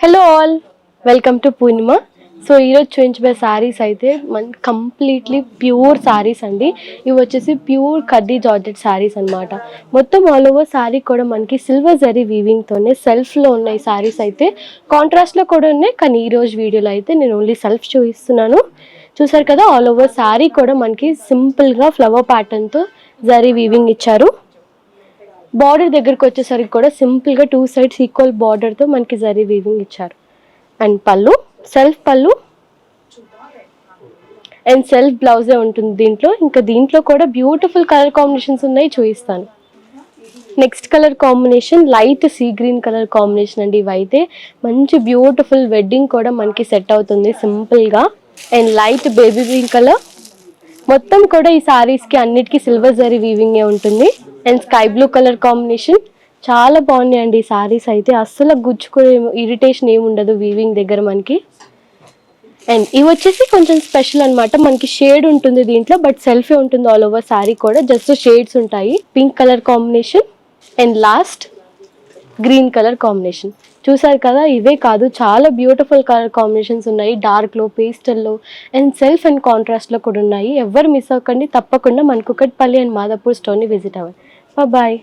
Hello all, welcome to Purnima. So ఈరోజు చూపించబోయే శారీస్ అయితే కంప్లీట్లీ ప్యూర్ శారీస్ అండి. ఇవి వచ్చేసి ప్యూర్ కడ్డీ జార్జెట్ శారీస్ అనమాట. మొత్తం ఆల్ ఓవర్ శారీ కూడా మనకి సిల్వర్ జరీ వీవింగ్తోనే సెల్ఫ్లో ఉన్నాయి. శారీస్ అయితే కాంట్రాస్ట్లో కూడా ఉన్నాయి, కానీ ఈరోజు వీడియోలో అయితే నేను ఓన్లీ సెల్ఫ్ చూపిస్తున్నాను. చూసారు కదా, ఆల్ ఓవర్ శారీ కూడా మనకి సింపుల్గా ఫ్లవర్ ప్యాటర్న్తో జరీ వీవింగ్ ఇచ్చారు. బార్డర్ దగ్గరకు వచ్చేసరికి కూడా సింపుల్గా 2 sides ఈక్వల్ బార్డర్తో మనకి జరీ వీవింగ్ ఇచ్చారు. అండ్ పళ్ళు, సెల్ఫ్ పళ్ళు అండ్ సెల్ఫ్ బ్లౌజే ఉంటుంది దీంట్లో. ఇంకా దీంట్లో కూడా బ్యూటిఫుల్ కలర్ కాంబినేషన్స్ ఉన్నాయి, చూపిస్తాను. Next colour combination light sea green colour combination అండి. ఇవైతే మంచి బ్యూటిఫుల్ వెడ్డింగ్ కూడా మనకి సెట్ అవుతుంది సింపుల్గా. And light baby pink colour. మొత్తం కూడా ఈ శారీస్కి అన్నిటికీ సిల్వర్ జరీ వీవింగే ఉంటుంది. And sky blue colour combination. చాలా బాగున్నాయండి ఈ శారీస్ అయితే, అస్సలు గుచ్చుకునే ఇరిటేషన్ ఏమి ఉండదు వీవింగ్ దగ్గర మనకి. అండ్ ఇవి వచ్చేసి కొంచెం స్పెషల్ అనమాట, మనకి షేడ్ ఉంటుంది దీంట్లో, బట్ సెల్ఫే ఉంటుంది ఆల్ ఓవర్ శారీ కూడా, జస్ట్ షేడ్స్ ఉంటాయి. Pink colour combination and last green colour combination. చూసారు కదా, ఇవే కాదు చాలా బ్యూటిఫుల్ కలర్ కాంబినేషన్స్ ఉన్నాయి. డార్క్లో, పేస్టల్లో అండ్ సెల్ఫ్ అండ్ కాంట్రాస్ట్లో కూడా ఉన్నాయి. ఎవరు మిస్ అవ్వకండి, తప్పకుండా మన కుకట్పల్లి అండ్ మాదాపూర్ స్టోర్ని విజిట్ అవ్వండి. బాయ్.